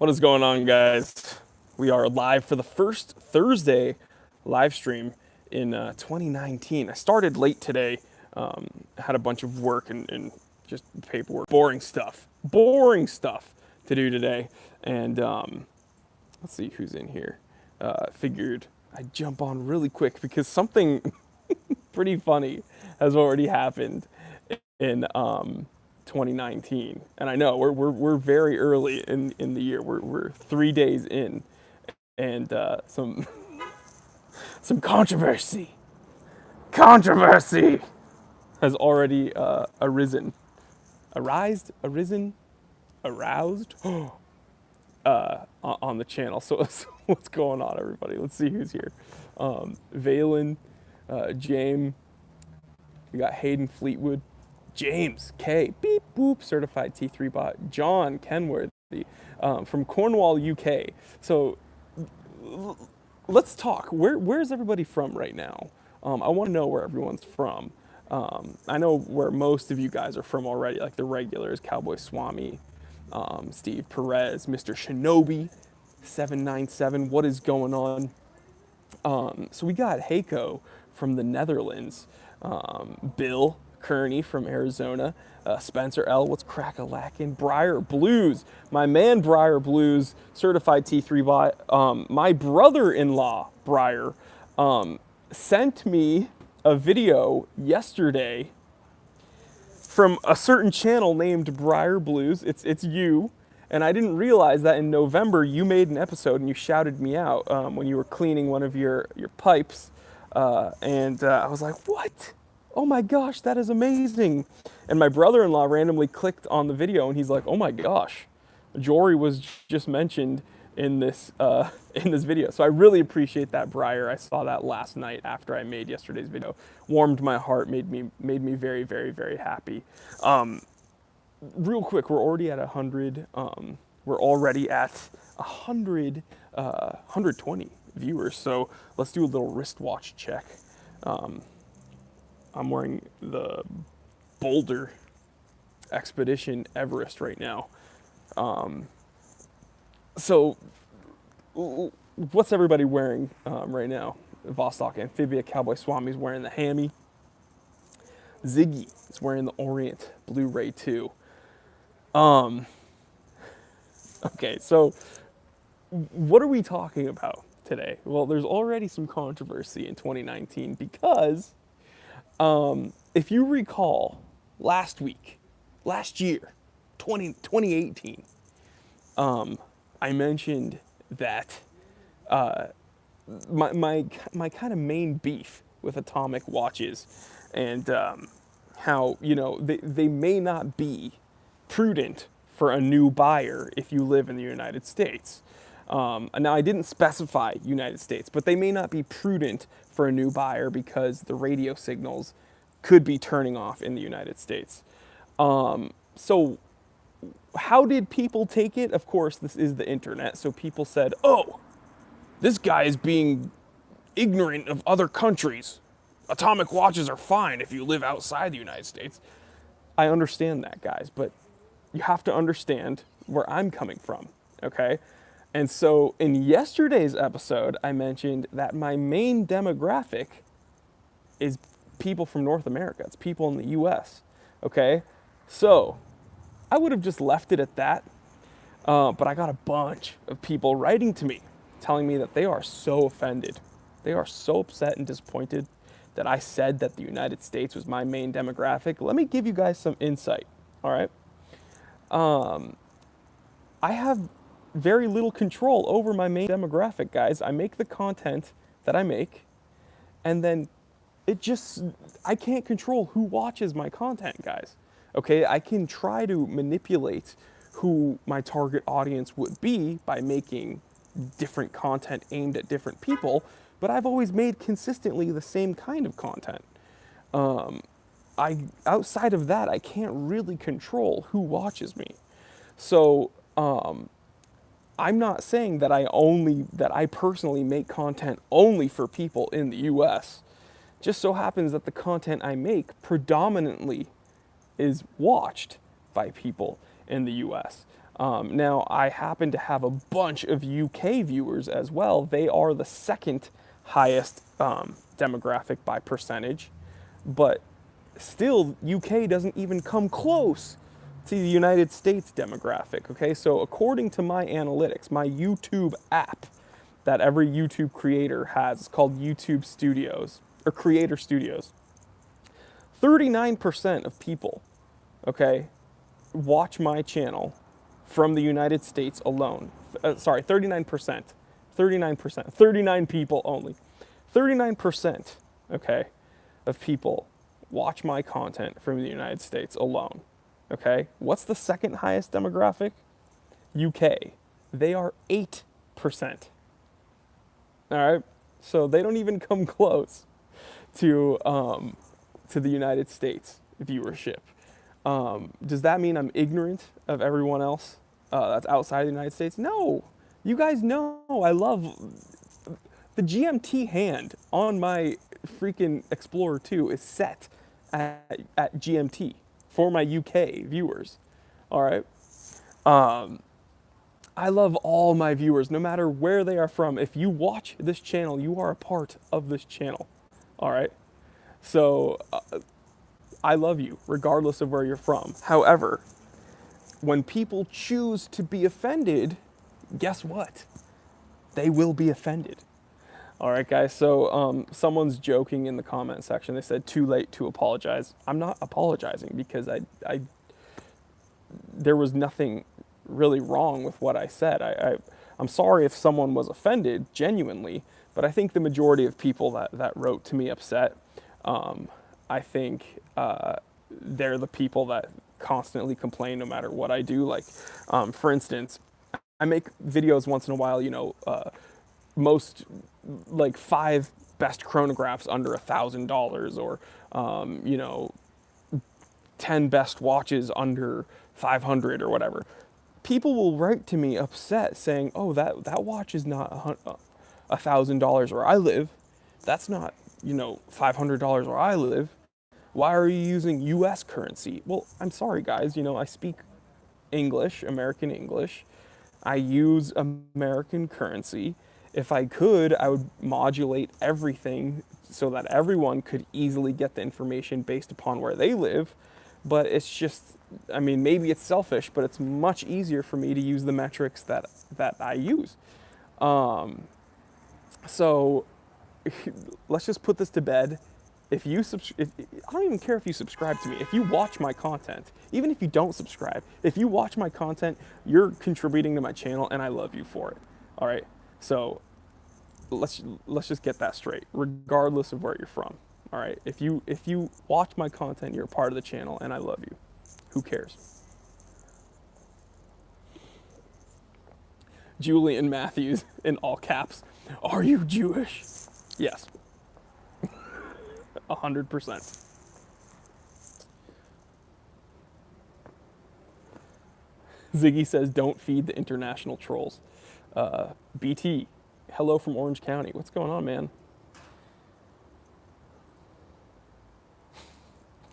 What is going on, guys? We are live for the first Thursday live stream in 2019. I started late today. Had a bunch of work and just paperwork, boring stuff to do today. And let's see who's in here. Figured I'd jump on really quick because something pretty funny has already happened in 2019, and I know we're very early in the year. We're 3 days in, and some controversy has already aroused on the channel. So what's going on, everybody? Let's see who's here. Valen, James, we got Hayden Fleetwood, James K, beep boop, certified T3 bot, John Kenworthy from Cornwall, UK. So let's talk. Where's everybody from right now? I want to know where everyone's from. I know where most of you guys are from already, like the regulars, Cowboy Swami, Steve Perez, Mr. Shinobi, 797. What is going on? So we got Heiko from the Netherlands, Bill Kearney from Arizona, Spencer L. What's crack-a-lackin'? Briar Blues, my man Briar Blues, certified T3 bot. My brother-in-law Briar sent me a video yesterday from a certain channel named Briar Blues. It's you. And I didn't realize that in November you made an episode and you shouted me out when you were cleaning one of your pipes. And I was like, what? Oh my gosh, that is amazing. And my brother-in-law randomly clicked on the video and he's like, oh my gosh, Jory was just mentioned in this video. So I really appreciate that, Briar. I saw that last night after I made yesterday's video. Warmed my heart, made me very, very, very happy. Real quick, we're already at 100. We're already at 120 viewers. So let's do a little wristwatch check. I'm wearing the Boulder Expedition Everest right now. So what's everybody wearing right now? Vostok Amphibia, Cowboy Swami's wearing the Hammy. Ziggy is wearing the Orient Blu-ray 2. Okay, so what are we talking about today? Well, there's already some controversy in 2019 because if you recall last year, 2018, I mentioned that my kind of main beef with atomic watches and how, they may not be prudent for a new buyer if you live in the United States. Now, I didn't specify United States, but they may not be prudent for a new buyer because the radio signals could be turning off in the United States. So how did people take it? Of course, this is the internet. So people said, oh, this guy is being ignorant of other countries. Atomic watches are fine if you live outside the United States. I understand that, guys, but you have to understand where I'm coming from, okay? And so in yesterday's episode, I mentioned that my main demographic is people from North America. It's people in the US, okay? So I would have just left it at that, but I got a bunch of people writing to me, telling me that they are so offended. They are so upset and disappointed that I said that the United States was my main demographic. Let me give you guys some insight, all right? I have very little control over my main demographic, guys. I make the content that I make, and then I can't control who watches my content, guys. Okay, I can try to manipulate who my target audience would be by making different content aimed at different people, but I've always made consistently the same kind of content. Outside of that, I can't really control who watches me. So I'm not saying that I personally make content only for people in the US. Just so happens that the content I make predominantly is watched by people in the US. Now, I happen to have a bunch of UK viewers as well. They are the second highest demographic by percentage, but still, UK doesn't even come close to the United States demographic, okay? So according to my analytics, my YouTube app that every YouTube creator has, it's called YouTube Studios, or Creator Studios. 39% of people, okay, watch my channel from the United States alone. Sorry, 39%. 39%. 39 people only. 39%, okay, of people watch my content from the United States alone. Okay? What's the second highest demographic? UK. They are 8%. All right? So they don't even come close to the United States viewership. Does that mean I'm ignorant of everyone else that's outside the United States? No. You guys know I love the GMT hand on my freaking Explorer 2 is set at GMT for my UK viewers. All right. I love all my viewers, no matter where they are from. If you watch this channel, you are a part of this channel. All right. So I love you, regardless of where you're from. However, when people choose to be offended, guess what? They will be offended. All right, guys. So someone's joking in the comment section. They said, too late to apologize. I'm not apologizing because there was nothing really wrong with what I said. I'm sorry if someone was offended, genuinely, but I think the majority of people that wrote to me upset, I think they're the people that constantly complain no matter what I do. Like, for instance, I make videos once in a while, most like 5 best chronographs under $1,000 or 10 best watches under 500 or whatever. People will write to me upset saying, oh, that watch is not $1,000 where I live. That's not, $500 where I live. Why are you using US currency? Well, I'm sorry, guys. I speak English, American English. I use American currency. If I could, I would modulate everything so that everyone could easily get the information based upon where they live. But it's just, maybe it's selfish, but it's much easier for me to use the metrics that I use. So let's just put this to bed. I don't even care if you subscribe to me. If you watch my content, even if you don't subscribe, if you watch my content, you're contributing to my channel, and I love you for it. All right. So let's just get that straight, regardless of where you're from. All right. If you watch my content, you're a part of the channel, and I love you. Who cares? Julian Matthews in all caps. Are you Jewish? Yes. 100%. Ziggy says, don't feed the international trolls. BT, hello from Orange County. What's going on, man?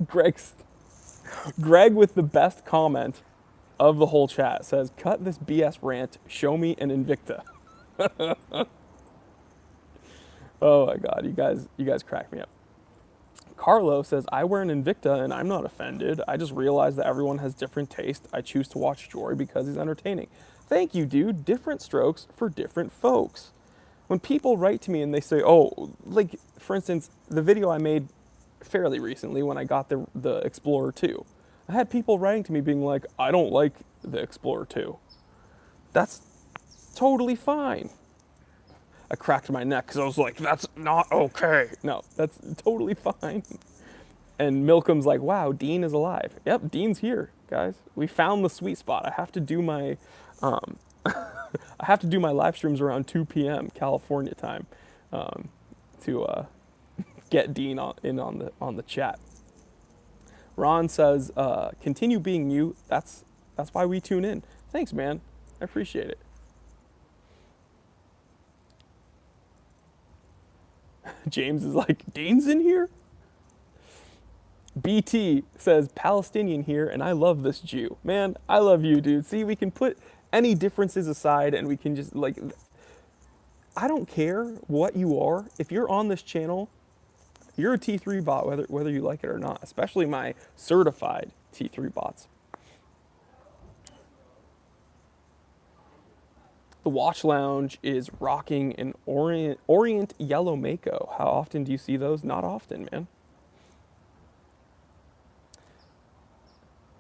Greg with the best comment of the whole chat says, cut this BS rant, show me an Invicta. Oh my God, you guys crack me up. Carlo says, I wear an Invicta and I'm not offended. I just realized that everyone has different taste. I choose to watch Jory because he's entertaining. Thank you, dude. Different strokes for different folks. When people write to me and they say, oh, like, for instance, the video I made fairly recently when I got the Explorer 2, I had people writing to me being like, I don't like the Explorer 2. That's totally fine. I cracked my neck because I was like, that's not okay. No, that's totally fine. And Milcom's like, wow, Dean is alive. Yep, Dean's here, guys. We found the sweet spot. I have to do my live streams around 2 p.m. California time to get Dean in on the chat. Ron says, continue being you. That's why we tune in. Thanks, man. I appreciate it. James is like, Dean's in here? BT says Palestinian here, and I love this Jew. Man, I love you, dude. See, we can put any differences aside, and we can just like. I don't care what you are. If you're on this channel, you're a T3 bot, whether you like it or not. Especially my certified T3 bots. The Watch Lounge is rocking an Orient Yellow Mako. How often do you see those? Not often, man.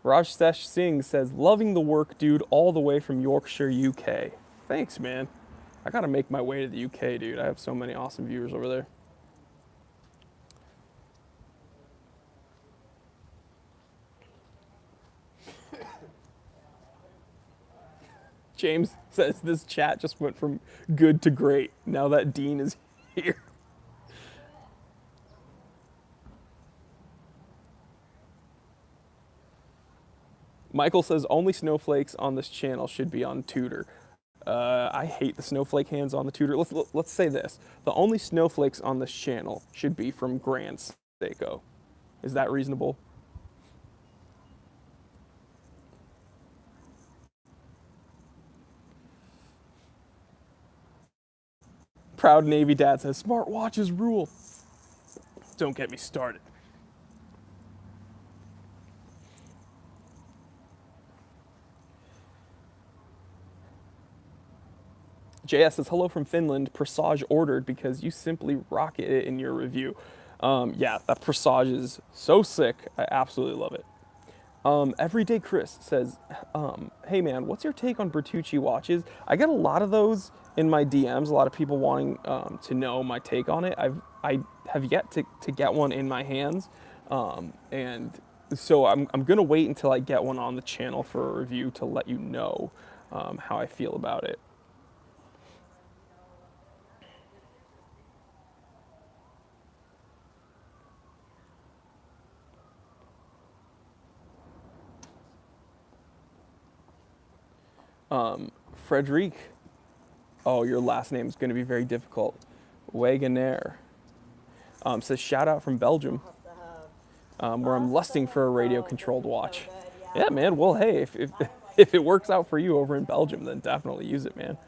Rajsesh Singh says, loving the work, dude, all the way from Yorkshire, UK. Thanks, man. I gotta make my way to the UK, dude. I have so many awesome viewers over there. James says this chat just went from good to great now that Dean is here. Michael says only snowflakes on this channel should be on Tutor. I hate the snowflake hands on the Tutor. Let's say this: the only snowflakes on this channel should be from Grand Seiko. Is that reasonable? Proud Navy Dad says smart watches rule. Don't get me started. JS says, hello from Finland. Presage ordered because you simply rocket it in your review. Yeah, that Presage is so sick. I absolutely love it. Everyday Chris says, hey man, what's your take on Bertucci watches? I get a lot of those in my DMs, a lot of people wanting to know my take on it. I have yet to get one in my hands. And so I'm gonna wait until I get one on the channel for a review to let you know how I feel about it. Frederic, oh, your last name is going to be very difficult. Wagonaire says, shout out from Belgium, where I'm lusting for a radio-controlled watch. Yeah, man, well, hey, if it works out for you over in Belgium, then definitely use it, man.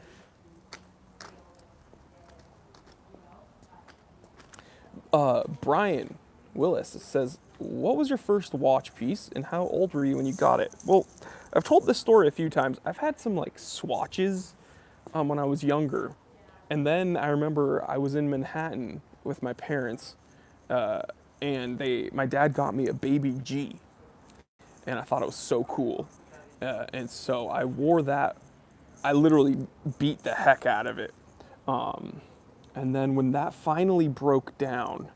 Brian Willis says, what was your first watch piece and how old were you when you got it? Well, I've told this story a few times. I've had some like swatches when I was younger. And then I remember I was in Manhattan with my parents and my dad got me a baby G. And I thought it was so cool. And so I wore that. I literally beat the heck out of it. And then when that finally broke down,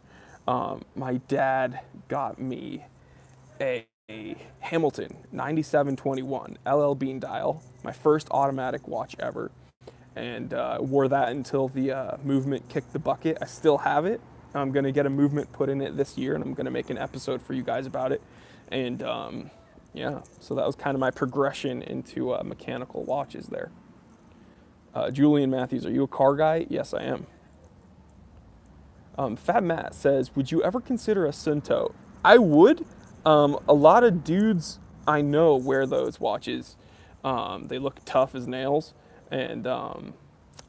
my dad got me a Hamilton 9721 LL Bean dial, my first automatic watch ever, and wore that until the movement kicked the bucket. I still have it. I'm gonna get a movement put in it this year, and I'm gonna make an episode for you guys about it. And yeah, so that was kind of my progression into mechanical watches there. Julian Matthews, are you a car guy? Yes, I am. Fat Matt says, would you ever consider a Sunto? I would. A lot of dudes I know wear those watches. They look tough as nails. And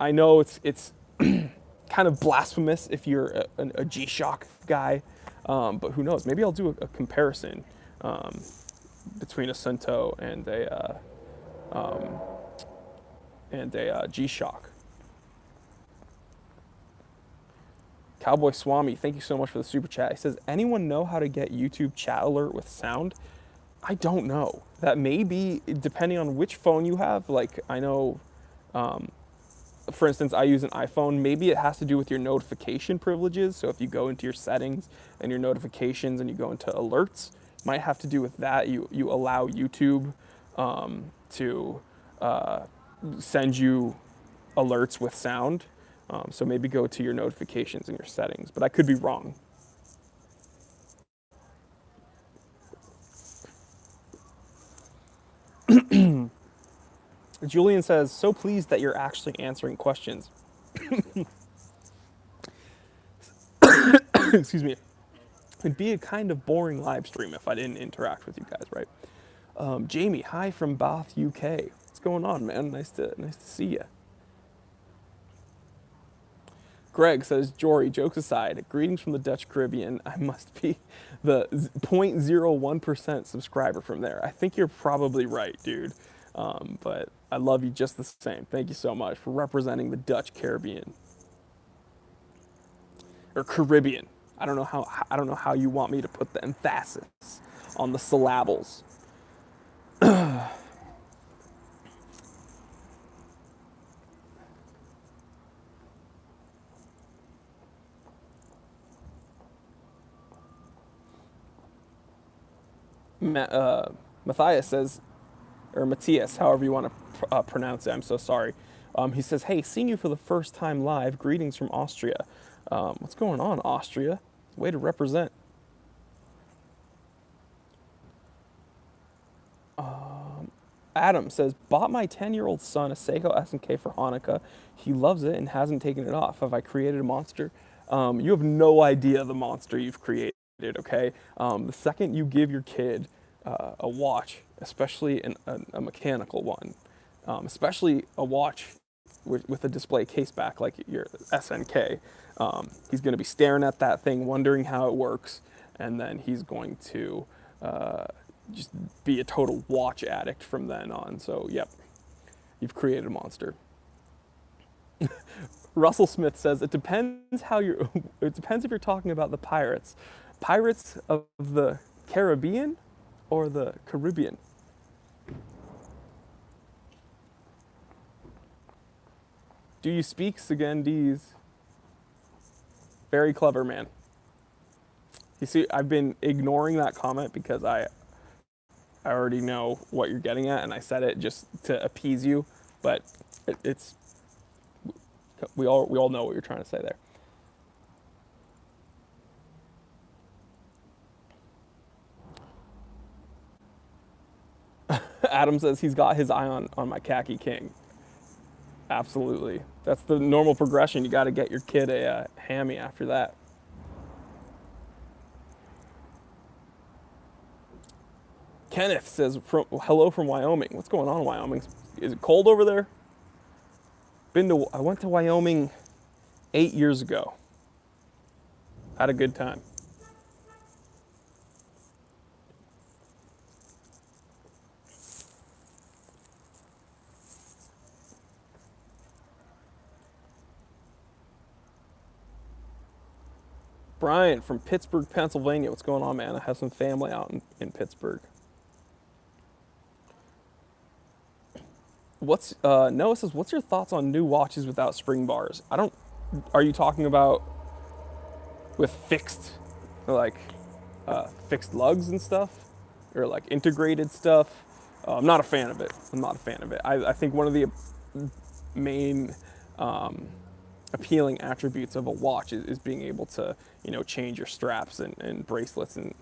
I know it's kind of blasphemous if you're a G-Shock guy. But who knows? Maybe I'll do a comparison between a Sunto and a G-Shock. Cowboy Swami, thank you so much for the super chat. He says, anyone know how to get YouTube chat alert with sound? I don't know. That may be depending on which phone you have. Like I know, for instance, I use an iPhone. Maybe it has to do with your notification privileges. So if you go into your settings and your notifications and you go into alerts, might have to do with that. You allow YouTube to send you alerts with sound. So maybe go to your notifications in your settings, but I could be wrong. Julian says, so pleased that you're actually answering questions. Excuse me. It'd be a kind of boring live stream if I didn't interact with you guys, right? Jamie, hi from Bath, UK. What's going on, man? Nice to see you. Greg says, Jory, jokes aside, greetings from the Dutch Caribbean. I must be the 0.01% subscriber from there. I think you're probably right, dude. But I love you just the same. Thank you so much for representing the Dutch Caribbean. Or Caribbean. I don't know how you want me to put the emphasis on the syllables. Matthias says, or Matthias, however you want to pronounce it, I'm so sorry. He says, hey, seeing you for the first time live, greetings from Austria. What's going on, Austria? Way to represent. Adam says, bought my 10-year-old son a Seiko SNK for Hanukkah. He loves it and hasn't taken it off. Have I created a monster? You have no idea the monster you've created, okay? The second you give your kid a watch, especially a mechanical one, especially a watch with a display case back like your SNK, he's going to be staring at that thing, wondering how it works, and then he's going to just be a total watch addict from then on. So, yep, you've created a monster. Russell Smith says it depends how you're. It depends if you're talking about the pirates of the Caribbean or the Caribbean. Do you speak Sagandese? Very clever, man. You see, I've been ignoring that comment because I already know what you're getting at, and I said it just to appease you. But it's we all know what you're trying to say there. Adam says he's got his eye on my khaki king. Absolutely, that's the normal progression. You got to get your kid a hammy after that. Kenneth says, hello from Wyoming. What's going on in Wyoming? Is it cold over there? I went to Wyoming 8 years ago. Had a good time. Brian from Pittsburgh, Pennsylvania. What's going on, man? I have some family out in Pittsburgh. Noah says, what's your thoughts on new watches without spring bars? Are you talking about with fixed lugs and stuff? Or like integrated stuff? I'm not a fan of it. I think one of the main appealing attributes of a watch is being able to, change your straps and bracelets and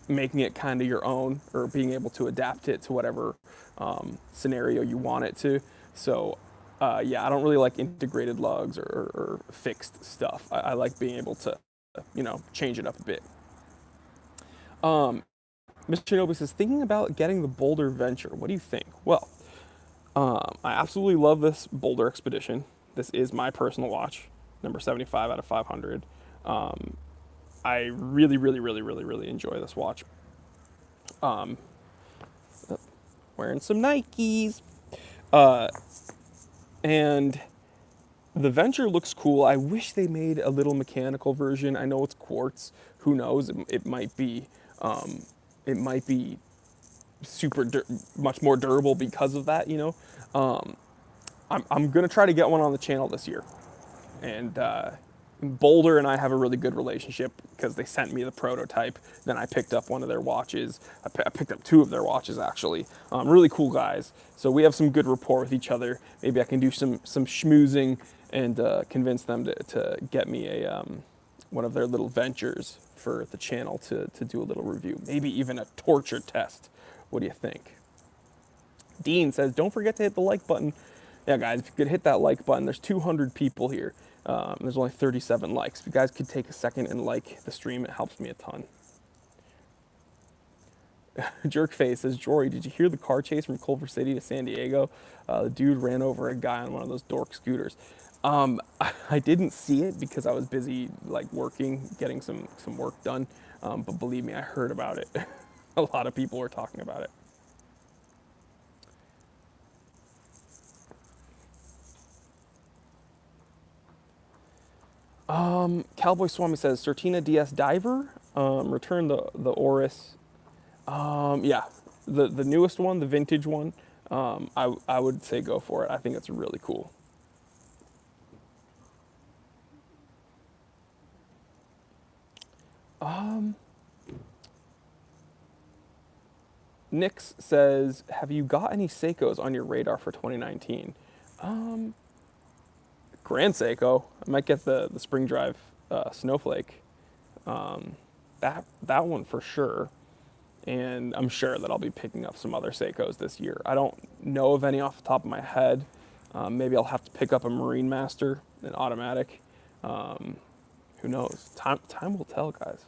making it kind of your own, or being able to adapt it to whatever scenario you want it to. So, I don't really like integrated lugs or fixed stuff. I like being able to, change it up a bit. Mr. Shinobi says, thinking about getting the Boulder Venture. What do you think? Well, I absolutely love this Boulder Expedition. This is my personal watch, number 75 out of 500. I really, really, really, really, really enjoy this watch. Wearing some Nikes. And the Venture looks cool. I wish they made a little mechanical version. I know it's quartz. Who knows? It might be much more durable because of that, I'm gonna try to get one on the channel this year. And Boulder and I have a really good relationship because they sent me the prototype. Then I picked up one of their watches. I picked up two of their watches, actually. Really cool guys. So we have some good rapport with each other. Maybe I can do some schmoozing and convince them to get me one of their little ventures for the channel to do a little review. Maybe even a torture test. What do you think? Dean says, don't forget to hit the like button. Yeah, guys, if you could hit that like button, there's 200 people here. There's only 37 likes. If you guys could take a second and like the stream, it helps me a ton. Jerkface says, Jory, did you hear the car chase from Culver City to San Diego? The dude ran over a guy on one of those dork scooters. I didn't see it because I was busy like working, getting some work done. But believe me, I heard about it. A lot of people were talking about it. Cowboy Swami says, Certina DS Diver, return the Oris. Yeah, the newest one, the vintage one. I would say go for it. I think it's really cool. Nix says, have you got any Seikos on your radar for 2019? Grand Seiko. I might get the Spring Drive Snowflake. That one for sure. And I'm sure that I'll be picking up some other Seikos this year. I don't know of any off the top of my head. Maybe I'll have to pick up a Marine Master, an automatic. Who knows? Time will tell, guys.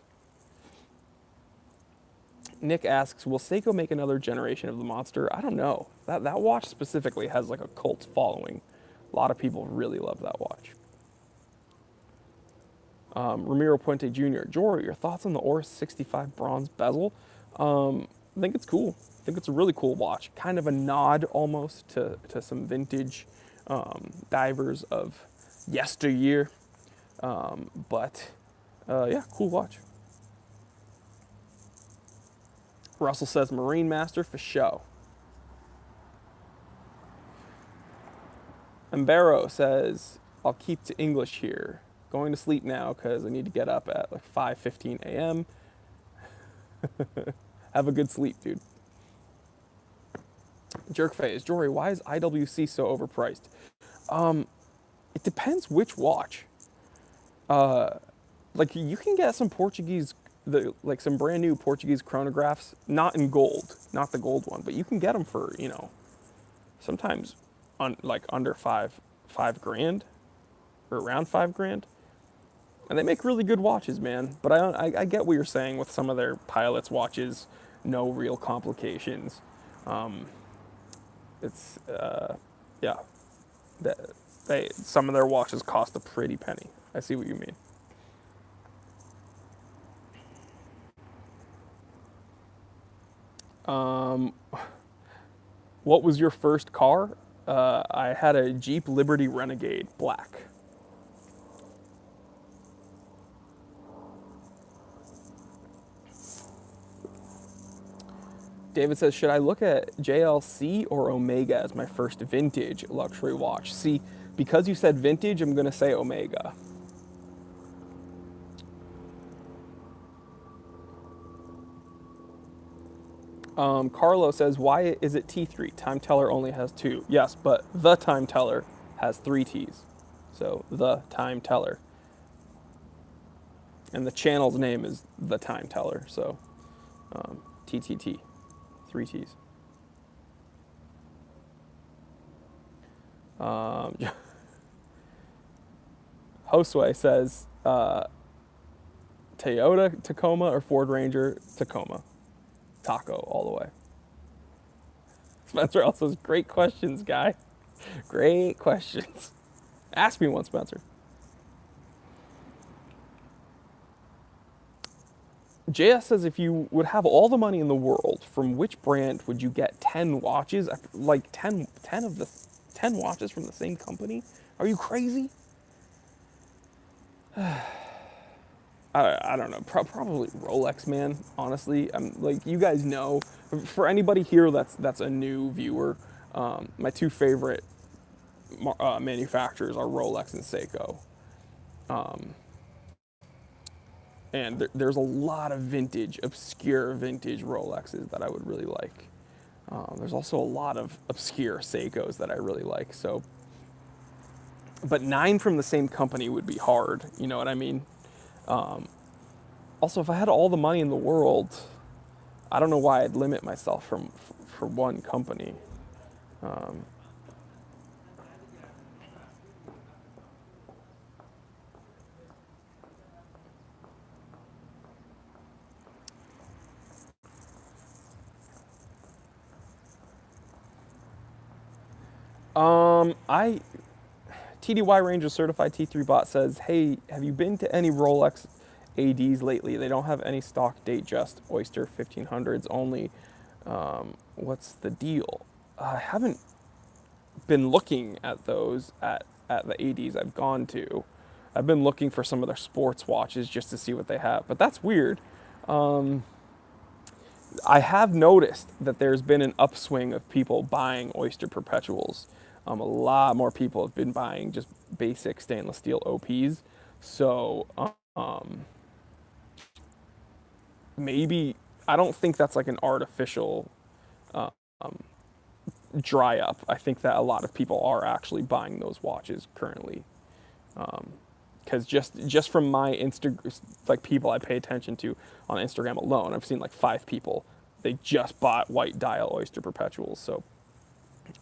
Nick asks, will Seiko make another generation of the Monster? I don't know. That watch specifically has like a cult following. A lot of people really love that watch. Ramiro Puente Jr. Jory, your thoughts on the Oris 65 bronze bezel? I think it's cool. I think it's a really cool watch. Kind of a nod almost to some vintage divers of yesteryear. But yeah, cool watch. Russell says Marine Master for show. Ambero says, I'll keep to English here. Going to sleep now because I need to get up at like 5:15 a.m. Have a good sleep, dude. Jerkface, Jory, why is IWC so overpriced? It depends which watch. Like you can get some Portuguese, like some brand new Portuguese chronographs, not in gold, not the gold one, but you can get them for, you know, sometimes like under five grand or around 5 grand. And they make really good watches, man. But I get what you're saying with some of their pilots' watches, no real complications. It's yeah, some of their watches cost a pretty penny. I see what you mean. What was your first car? I had a Jeep Liberty Renegade black. David says, should I look at JLC or Omega as my first vintage luxury watch? See, because you said vintage, I'm going to say Omega. Carlo says, why is it T3? Time teller only has 2. Yes, but the time teller has 3 T's. So, the time teller. And the channel's name is the time teller. So, TTT. 3 T's. Josue says, Toyota Tacoma or Ford Ranger Tacoma? Taco all the way. Spencer also says, great questions, guy. Great questions. Ask me one, Spencer. JS says, if you would have all the money in the world, from which brand would you get 10 watches? Like 10 watches from the same company? Are you crazy? I don't know. Probably Rolex, man. Honestly, like you guys know. For anybody here that's a new viewer, my 2 favorite manufacturers are Rolex and Seiko. And there's a lot of obscure vintage Rolexes that I would really like. There's also a lot of obscure Seikos that I really like. So, but 9 from the same company would be hard. You know what I mean? Also, if I had all the money in the world, I don't know why I'd limit myself for one company. I TDY Ranger Certified T3 Bot says, hey, have you been to any Rolex ADs lately? They don't have any stock date, just Oyster 1500s only. What's the deal? I haven't been looking at those at the ADs I've gone to. I've been looking for some of their sports watches just to see what they have, but that's weird. I have noticed that there's been an upswing of people buying Oyster Perpetuals. A lot more people have been buying just basic stainless steel OPs. So maybe, I don't think that's like an artificial dry up. I think that a lot of people are actually buying those watches currently. Because just from my like people I pay attention to on Instagram alone, I've seen like 5 people. They just bought white dial Oyster Perpetuals. So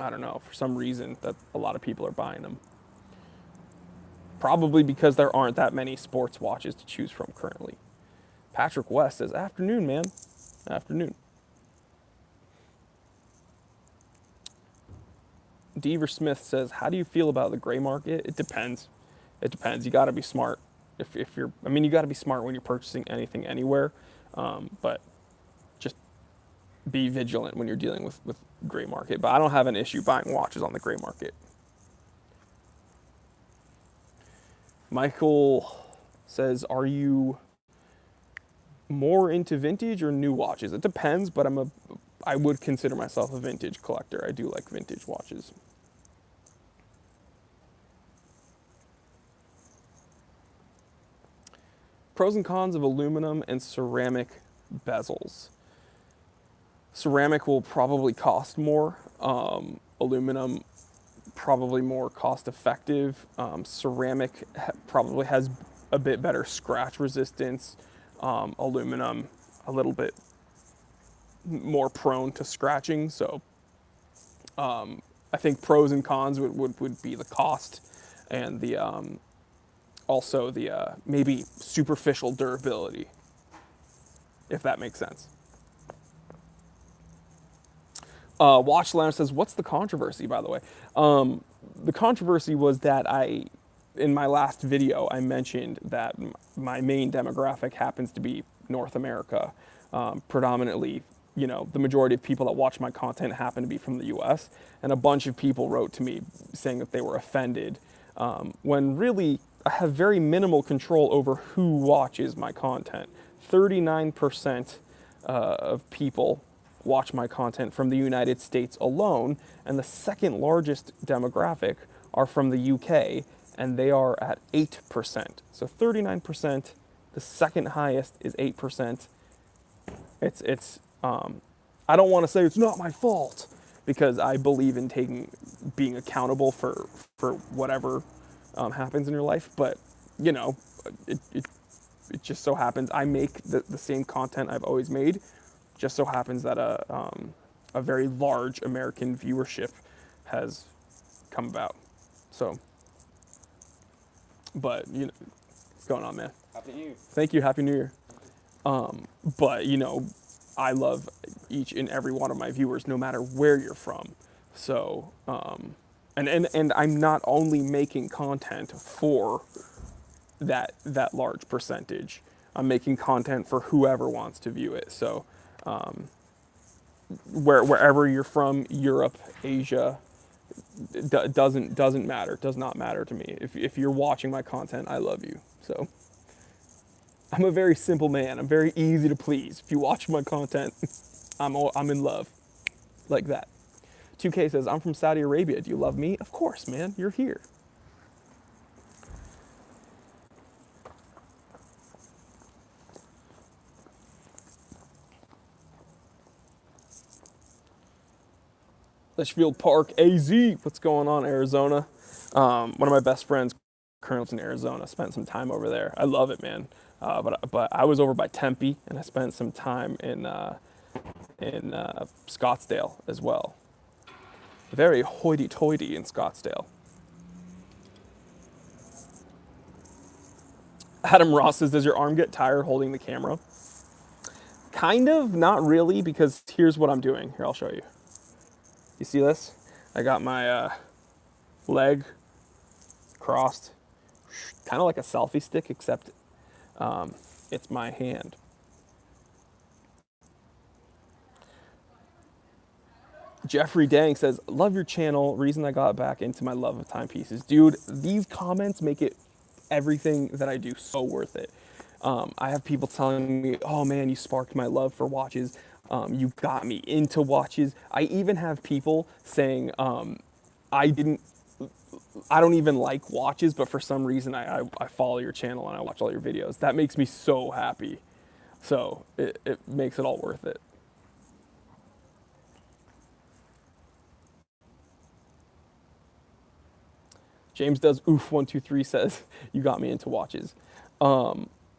I don't know, for some reason that a lot of people are buying them. Probably because there aren't that many sports watches to choose from currently. Patrick West says, afternoon, man. Afternoon. Deaver Smith says, how do you feel about the gray market? It depends. It depends. You got to be smart. If you're, I mean, you got to be smart when you're purchasing anything anywhere. But just be vigilant when you're dealing with gray market. But I don't have an issue buying watches on the gray market. Michael says, are you more into vintage or new watches? It depends, but I would consider myself a vintage collector. I do like vintage watches. Pros and cons of aluminum and ceramic bezels. Ceramic will probably cost more. Aluminum, probably more cost effective. Ceramic probably has a bit better scratch resistance. Aluminum, a little bit more prone to scratching. So I think pros and cons would be the cost and the also the maybe superficial durability, if that makes sense. Watch Lounge says, what's the controversy, by the way? The controversy was that in my last video, I mentioned that my main demographic happens to be North America. Predominantly, the majority of people that watch my content happen to be from the US. And a bunch of people wrote to me saying that they were offended, when really I have very minimal control over who watches my content. 39% of people watch my content from the United States alone, and the second largest demographic are from the UK, and they are at 8%. So 39%, the second highest is 8%. It's I don't want to say it's not my fault, because I believe in being accountable for whatever happens in your life, but it just so happens I make the same content I've always made. Just so happens that a very large American viewership has come about. So, but what's going on, man? Happy New Year. Thank you. Happy New Year. But I love each and every one of my viewers, no matter where you're from. So, and I'm not only making content for that large percentage. I'm making content for whoever wants to view it. So, wherever you're from, Europe, Asia, doesn't matter. It does not matter to me. If you're watching my content, I love you. So I'm a very simple man. I'm very easy to please. If you watch my content, I'm in love, like that. 2K says, I'm from Saudi Arabia. Do you love me? Of course, man. You're here. Litchfield Park, AZ. What's going on, Arizona? One of my best friends currently in Arizona. Spent some time over there. I love it, man. But I was over by Tempe, and I spent some time in Scottsdale as well. Very hoity-toity in Scottsdale. Adam Ross says, does your arm get tired holding the camera? Kind of, not really, because here's what I'm doing. Here, I'll show you. You see this? I got my leg crossed, kind of like a selfie stick, except it's my hand. Jeffrey Dang says, love your channel. Reason I got back into my love of timepieces. Dude, these comments make it everything that I do so worth it. I have people telling me, oh man, you sparked my love for watches. You got me into watches. I even have people saying, I don't even like watches, but for some reason I follow your channel and I watch all your videos. That makes me so happy. So it makes it all worth it. James does oof 123 says, you got me into watches.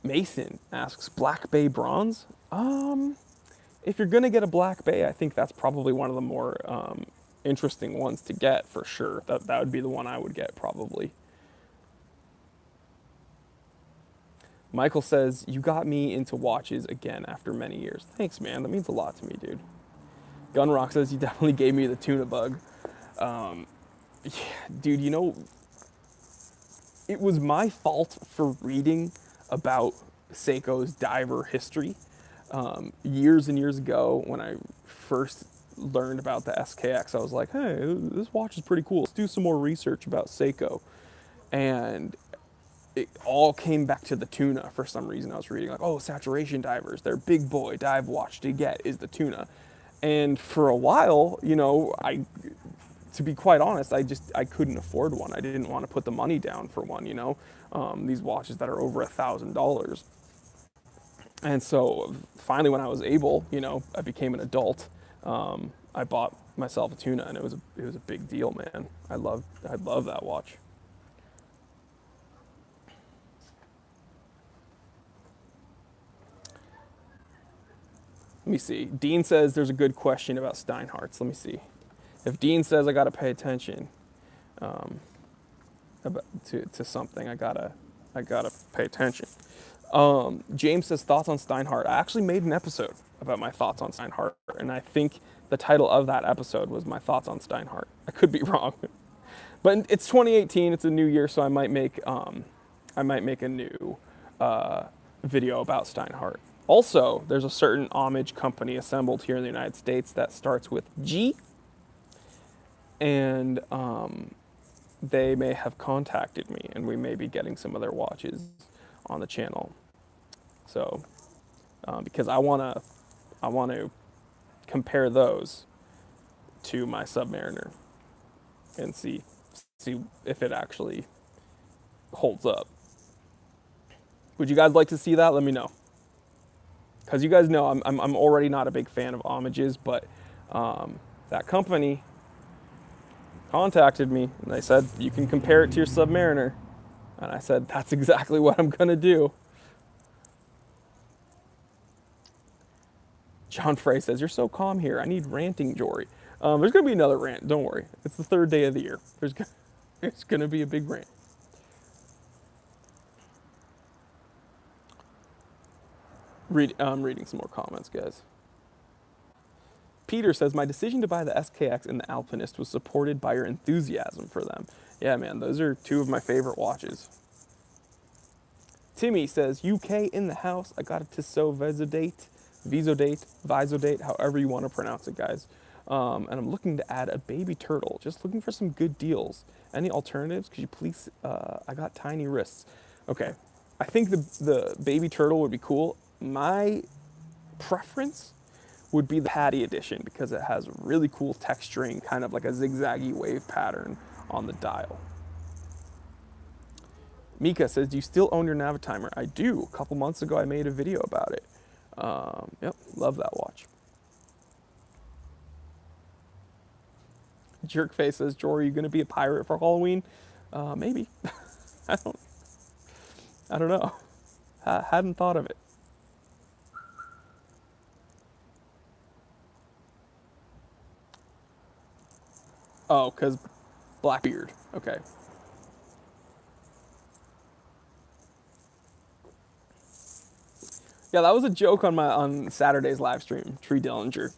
Mason asks, Black Bay bronze? If you're gonna get a Black Bay, I think that's probably one of the more interesting ones to get for sure. That would be the one I would get probably. Michael says, you got me into watches again after many years. Thanks, man. That means a lot to me, dude. Gunrock says, you definitely gave me the tuna bug. Yeah, dude, you know, it was my fault for reading about Seiko's diver history. Years and years ago, when I first learned about the SKX, I was like, hey, this watch is pretty cool. Let's do some more research about Seiko. And it all came back to the tuna for some reason. I was reading like, oh, saturation divers, their big boy dive watch to get is the tuna. And for a while, you know, to be quite honest, I couldn't afford one. I didn't want to put the money down for one, you know, these watches that are over $1,000. And so finally, when I was able, you know, I became an adult. I bought myself a tuna, and it was a big deal, man. I love that watch. Let me see. Dean says there's a good question about Steinhardts. Let me see. If Dean says I gotta pay attention to something, I gotta pay attention. James says thoughts on Steinhardt. I actually made an episode about my thoughts on Steinhardt, and I think the title of that episode was my thoughts on Steinhardt. I could be wrong, but it's 2018. It's a new year, so I might make a new video about Steinhardt. Also, there's a certain homage company assembled here in the United States that starts with G, and they may have contacted me, and we may be getting some of their watches on the channel. So, because I want to compare those to my Submariner and see if it actually holds up. Would you guys like to see that? Let me know. Because you guys know I'm already not a big fan of homages, but that company contacted me and they said, you can compare it to your Submariner. And I said, that's exactly what I'm gonna do. John Frey says, you're so calm here. I need ranting, Jory. There's gonna be another rant, don't worry. It's the third day of the year. It's gonna be a big rant. I'm reading some more comments, guys. Peter says, my decision to buy the SKX and the Alpinist was supported by your enthusiasm for them. Yeah, man, those are two of my favorite watches. Timmy says, UK in the house. I got a Tissot Visodate, however you want to pronounce it, guys. And I'm looking to add a baby turtle. Just looking for some good deals. Any alternatives? Could you please? I got tiny wrists. Okay, I think the baby turtle would be cool. My preference would be the Patty edition because it has really cool texturing, kind of like a zigzaggy wave pattern on the dial. Mika says, do you still own your Navitimer? I do. A couple months ago, I made a video about it. Yep, love that watch. Jerkface says, Jory, are you going to be a pirate for Halloween? Maybe. I don't know. Hadn't thought of it. Oh, because Blackbeard. Okay. Yeah, that was a joke on Saturday's live stream, Tree Dillinger.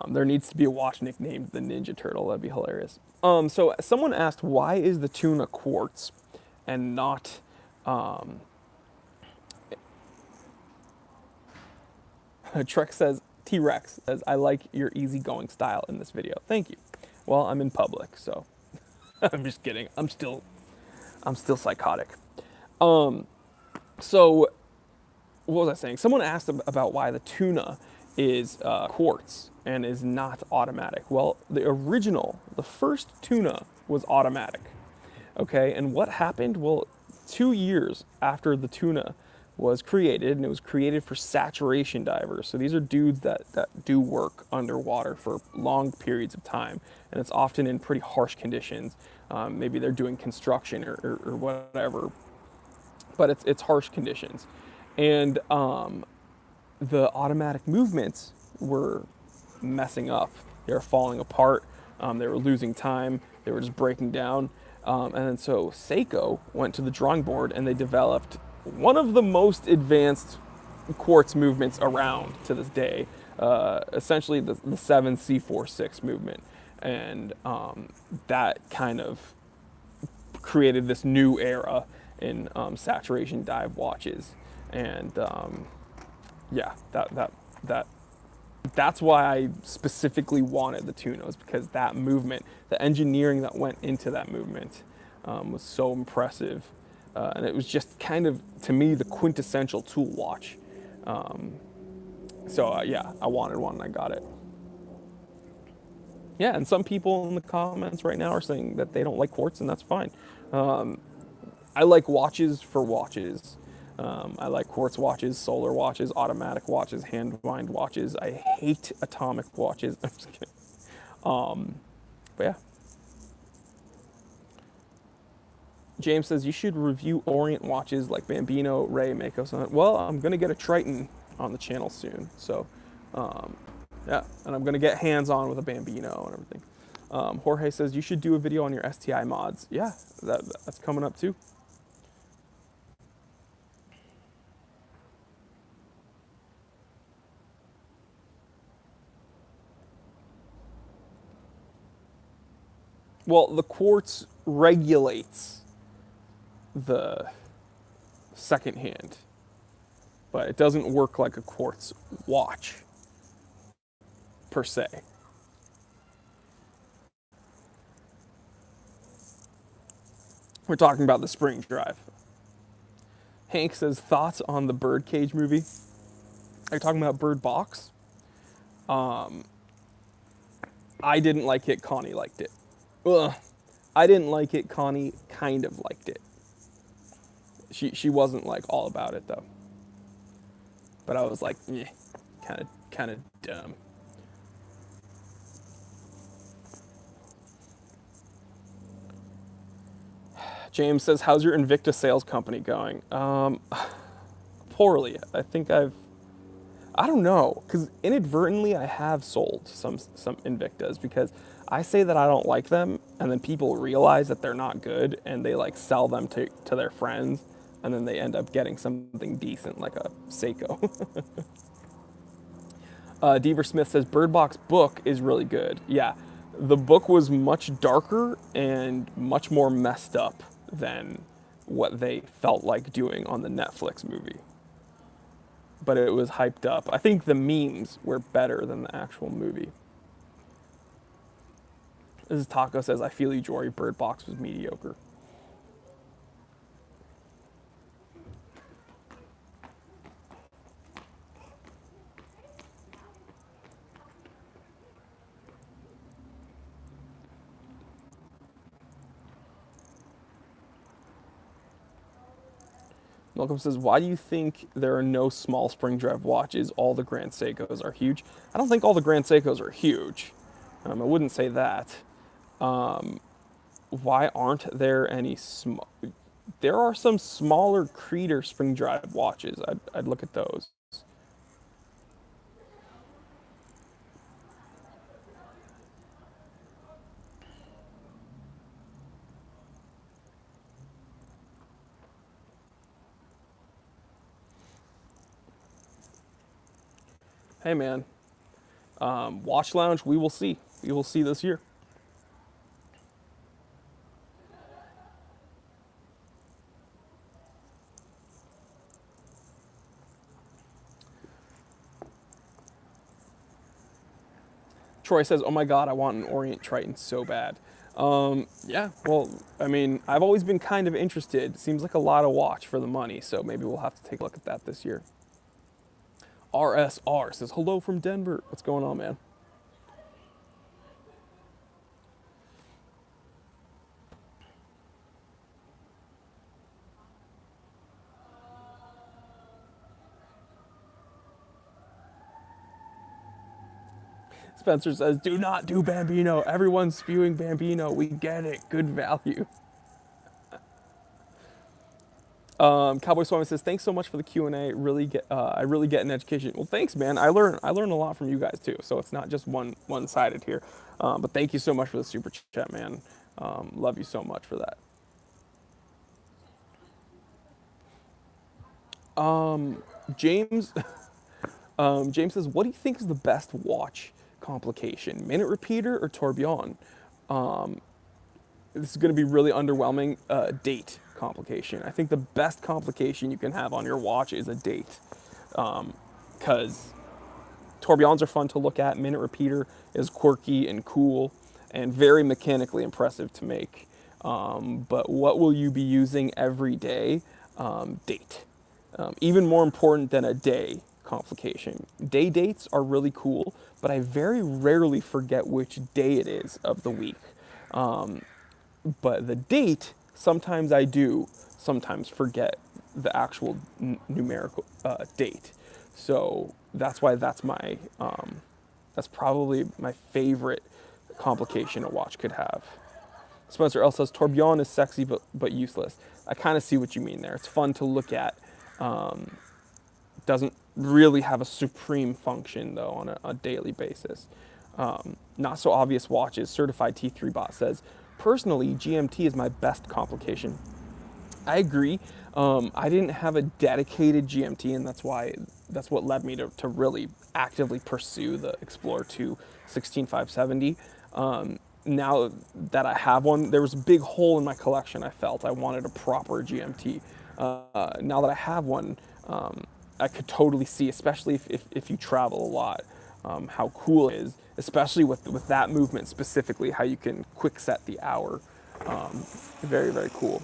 There needs to be a watch nicknamed the Ninja Turtle. That'd be hilarious. So someone asked, why is the tuna quartz and not, Trek says, T-Rex says, I like your easygoing style in this video. Thank you. Well, I'm in public, so I'm just kidding. I'm still psychotic. So what was I saying? Someone asked about why the tuna is quartz and is not automatic. Well, the first tuna was automatic. Okay, and what happened? Well, 2 years after the tuna was created, and it was created for saturation divers. So these are dudes that do work underwater for long periods of time, and it's often in pretty harsh conditions. Maybe they're doing construction or whatever, but it's harsh conditions. And the automatic movements were messing up. They were falling apart. They were losing time. They were just breaking down. And then so Seiko went to the drawing board and they developed one of the most advanced quartz movements around to this day, essentially the 7C46 movement. And that kind of created this new era in saturation dive watches. And yeah, that's why I specifically wanted the Tunos, because that movement, the engineering that went into that movement, was so impressive, and it was just kind of, to me, the quintessential tool watch. So yeah, I wanted one and I got it. Yeah, and some people in the comments right now are saying that they don't like quartz, and that's fine. I like watches for watches. I like quartz watches, solar watches, automatic watches, hand wind watches. I hate atomic watches. I'm just kidding. But yeah. James says you should review Orient watches like Bambino, Ray, Mako. Well, I'm gonna get a Triton on the channel soon, so yeah, and I'm gonna get hands-on with a Bambino and everything. Jorge says you should do a video on your STI mods. Yeah, that's coming up too. Well, the quartz regulates the second hand, but it doesn't work like a quartz watch per se. We're talking about the spring drive. Hank says, thoughts on the Birdcage movie? Are you talking about Bird Box? I didn't like it. Connie liked it. Ugh. I didn't like it. Connie kind of liked it. She wasn't like all about it though. But I was like, yeah, kind of dumb. James says, how's your Invicta sales company going? Poorly. I don't know, because inadvertently I have sold some Invictas, because I say that I don't like them, and then people realize that they're not good, and they like sell them to their friends, and then they end up getting something decent like a Seiko. Deaver Smith says Bird Box book is really good. Yeah, the book was much darker and much more messed up than what they felt like doing on the Netflix movie. But it was hyped up. I think the memes were better than the actual movie. This is Taco says, I feel you, Jory. Bird Box was mediocre. Malcolm says, why do you think there are no small spring drive watches? All the Grand Seikos are huge. I don't think all the Grand Seikos are huge. I wouldn't say that. Why aren't there any small? There are some smaller Creator spring drive watches. I'd look at those. Hey man, Watch Lounge, we will see. We will see this year. Troy says, oh my God, I want an Orient Triton so bad. Yeah, well, I mean, I've always been kind of interested. Seems like a lot of watch for the money, so maybe we'll have to take a look at that this year. RSR says, hello from Denver. What's going on, man? Spencer says, do not do Bambino. Everyone's spewing Bambino. We get it. Good value. Cowboy Swami says, thanks so much for the Q&A. I really get an education. Well, thanks, man. I learn a lot from you guys too. So it's not just one-sided here. But thank you so much for the super chat, man. Love you so much for that. James James says, what do you think is the best watch complication? Minute repeater or tourbillon? This is going to be really underwhelming. Date complication. I think the best complication you can have on your watch is a date. Because tourbillons are fun to look at. Minute repeater is quirky and cool and very mechanically impressive to make. But what will you be using every day? Date. Even more important than a day complication. Day dates are really cool, but I very rarely forget which day it is of the week. But the date, sometimes I do, sometimes forget the actual numerical date. So that's why that's probably my favorite complication a watch could have. Spencer L says, tourbillon is sexy but useless. I kind of see what you mean there. It's fun to look at. Doesn't really have a supreme function though on a daily basis. Not so obvious watches. Certified T3 bot says, personally, GMT is my best complication. I agree. I didn't have a dedicated GMT, and that's what led me to really actively pursue the Explorer 2 16570. Now that I have one, there was a big hole in my collection. I felt I wanted a proper GMT. Now that I have one, I could totally see, especially if you travel a lot, how cool it is, especially with that movement specifically, how you can quick set the hour. Very, very cool.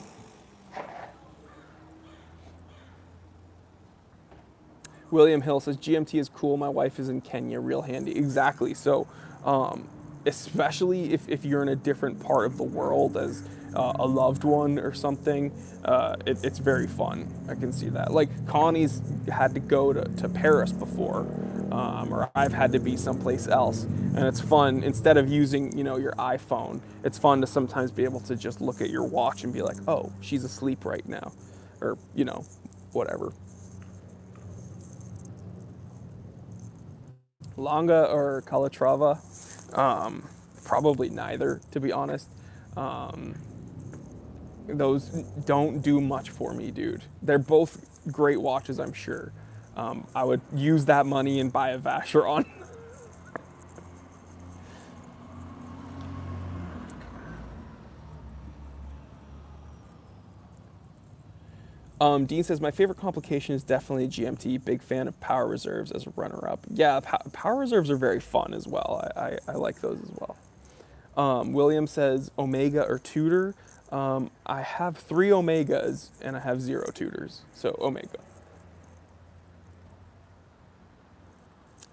William Hill says, GMT is cool. My wife is in Kenya, real handy. Exactly. So, especially if you're in a different part of the world as a loved one or something, it's very fun. I can see that. Like Connie's had to go to Paris before, or I've had to be someplace else, and it's fun. Instead of using your iPhone, it's fun to sometimes be able to just look at your watch and be like, oh, she's asleep right now, or whatever. Longa or Calatrava? Probably neither, to be honest. Those don't do much for me, dude. They're both great watches, I'm sure. I would use that money and buy a Vacheron. Dean says, my favorite complication is definitely GMT. Big fan of power reserves as a runner-up. Yeah, power reserves are very fun as well. I like those as well. William says, Omega or Tudor. I have 3 Omegas and I have 0 Tudors. So Omega.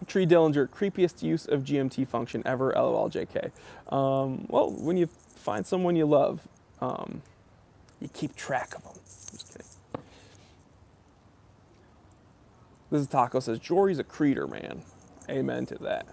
Tree Dillinger, creepiest use of GMT function ever, LOL JK. Well, when you find someone you love, you keep track of them. Just kidding. This is Taco says, Jory's a creator, man. Amen to that.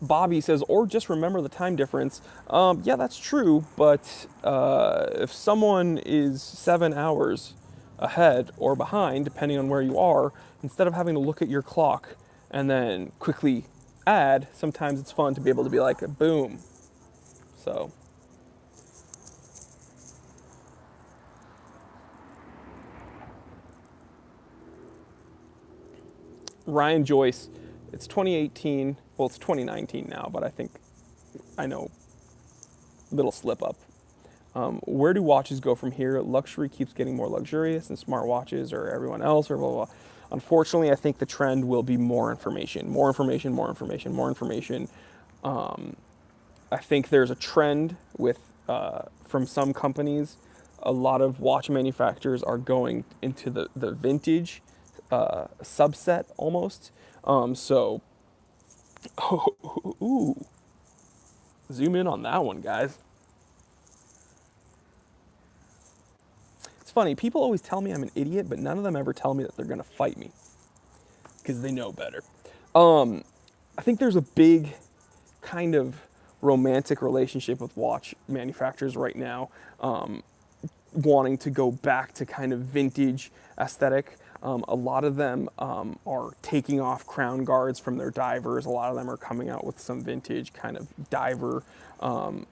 Bobby says, or just remember the time difference. Yeah, that's true, but if someone is 7 hours ahead or behind, depending on where you are, instead of having to look at your clock and then quickly add, sometimes it's fun to be able to be like, boom. So. Ryan Joyce, it's 2018. Well, it's 2019 now, but I know little slip up. Where do watches go from here? Luxury keeps getting more luxurious, and smartwatches or everyone else or blah, blah, blah. Unfortunately, I think the trend will be more information, more information, more information, more information. I think there's a trend with from some companies. A lot of watch manufacturers are going into the vintage subset almost. So, ooh, zoom in on that one, guys. It's funny, people always tell me I'm an idiot, but none of them ever tell me that they're gonna fight me because they know better. I think there's a big kind of romantic relationship with watch manufacturers right now, wanting to go back to kind of vintage aesthetic. A lot of them are taking off crown guards from their divers. A lot of them are coming out with some vintage kind of diver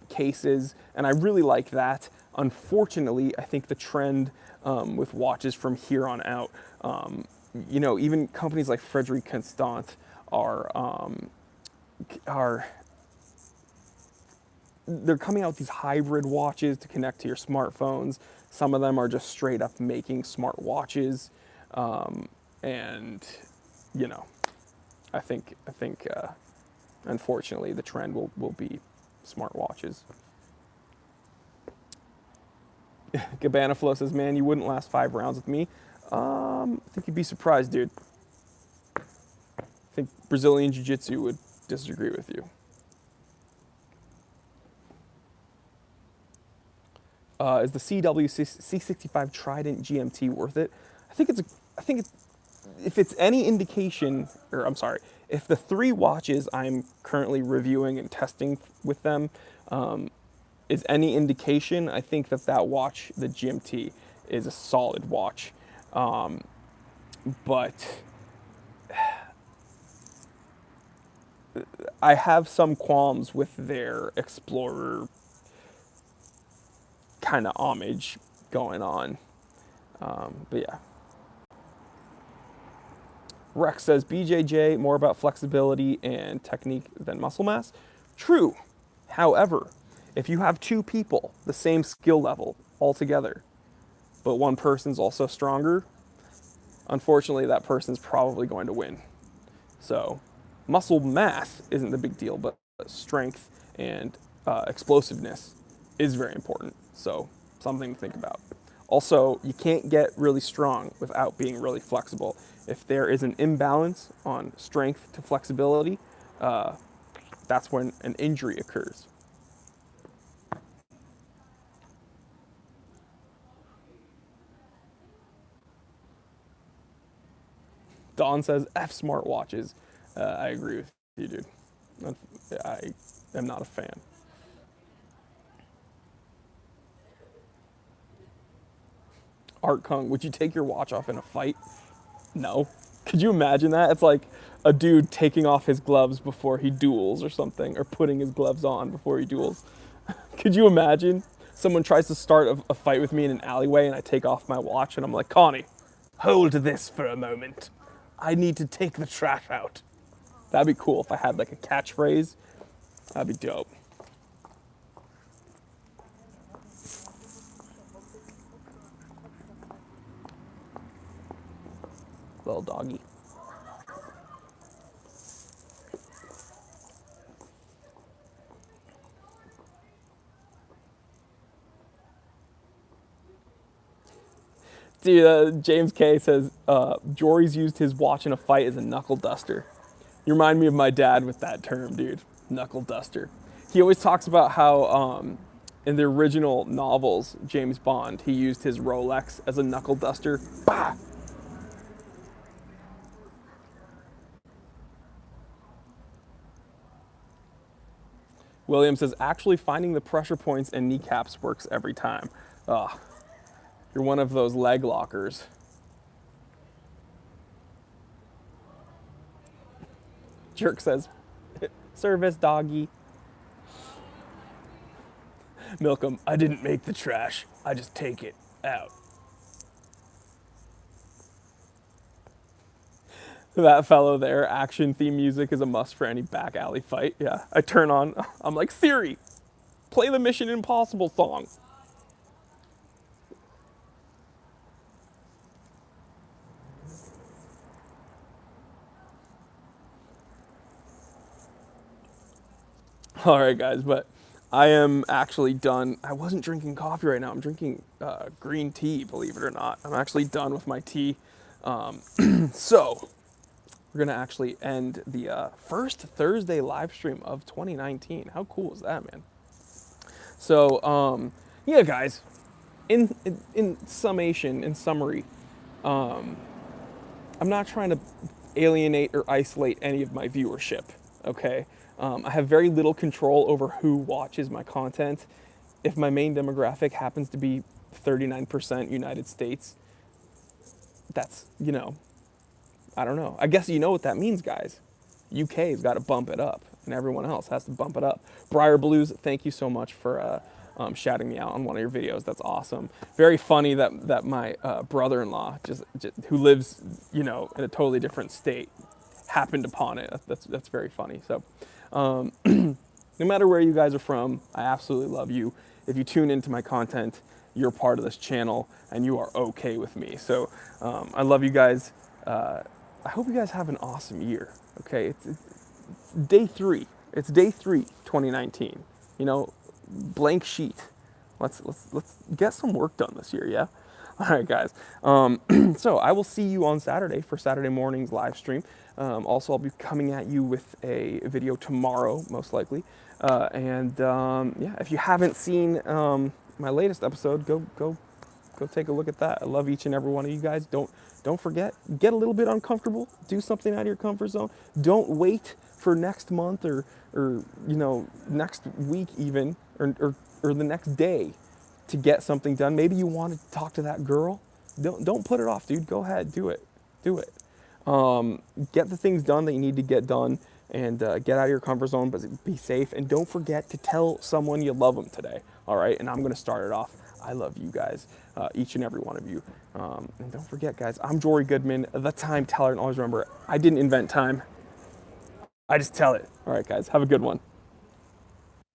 cases, and I really like that. Unfortunately, I think the trend with watches from here on out, even companies like Frederic Constant are they're coming out with these hybrid watches to connect to your smartphones. Some of them are just straight up making smart watches, and I think unfortunately the trend will be smart watches. Cabana Flow says, "Man, you wouldn't last 5 rounds with me." I think you'd be surprised, dude. I think Brazilian Jiu-Jitsu would disagree with you. Is the CW C65 Trident GMT worth it? I think it's if it's any indication, or I'm sorry, if the 3 watches I'm currently reviewing and testing with them is any indication, I think that watch, the GMT, is a solid watch. But I have some qualms with their Explorer kind of homage going on. But yeah. Rex says, BJJ, more about flexibility and technique than muscle mass. True. However, if you have 2 people, the same skill level altogether, but one person's also stronger, unfortunately that person's probably going to win. So muscle mass isn't the big deal, but strength and explosiveness is very important. So something to think about. Also, you can't get really strong without being really flexible. If there is an imbalance on strength to flexibility, that's when an injury occurs. Don says, F smartwatches. I agree with you, dude. I am not a fan. Art Kung, would you take your watch off in a fight? No. Could you imagine that? It's like a dude taking off his gloves before he duels or something, or putting his gloves on before he duels. Could you imagine? Someone tries to start a fight with me in an alleyway and I take off my watch and I'm like, Connie, hold this for a moment. I need to take the trash out. That'd be cool if I had like a catchphrase. That'd be dope. Little doggy. Dude, James K says, Jory's used his watch in a fight as a knuckle duster. You remind me of my dad with that term, dude. Knuckle duster. He always talks about how in the original novels, James Bond, he used his Rolex as a knuckle duster. Bah! William says, actually finding the pressure points and kneecaps works every time. Ugh. You're one of those leg lockers. Jerk says, service doggy. Milkum, I didn't make the trash. I just take it out. That fellow there, action theme music is a must for any back alley fight. Yeah, I turn on, I'm like, Siri, play the Mission Impossible song. All right, guys, but I am actually done. I wasn't drinking coffee right now. I'm drinking green tea, believe it or not. I'm actually done with my tea. So we're gonna actually end the first Thursday live stream of 2019. How cool is that, man? So yeah, guys. In summation, in summary, I'm not trying to alienate or isolate any of my viewership, okay? I have very little control over who watches my content. If my main demographic happens to be 39% United States, that's, I don't know. I guess you know what that means, guys. UK's got to bump it up, and everyone else has to bump it up. Briar Blues, thank you so much for shouting me out on one of your videos. That's awesome. Very funny that my brother-in-law, just who lives, in a totally different state, happened upon it. That's very funny. So, no matter where you guys are from, I absolutely love you. If you tune into my content, you're part of this channel, and you are okay with me. So, I love you guys. I hope you guys have an awesome year. Okay, it's day 3. It's day 3, 2019. Blank sheet. Let's get some work done this year, yeah? All right, guys. So I will see you on Saturday for Saturday morning's live stream. Also, I'll be coming at you with a video tomorrow, most likely. Yeah, if you haven't seen my latest episode, go take a look at that. I love each and every one of you guys. Don't forget, get a little bit uncomfortable. Do something out of your comfort zone. Don't wait for next month or next week even, or the next day to get something done. Maybe you want to talk to that girl. Don't put it off, dude. Go ahead, do it. Get the things done that you need to get done, and get out of your comfort zone, but be safe. And don't forget to tell someone you love them today. All right, and I'm gonna start it off. I love you guys, each and every one of you. And don't forget, guys, I'm Jory Goodman, the time teller, and always remember, I didn't invent time. I just tell it. All right, guys, have a good one.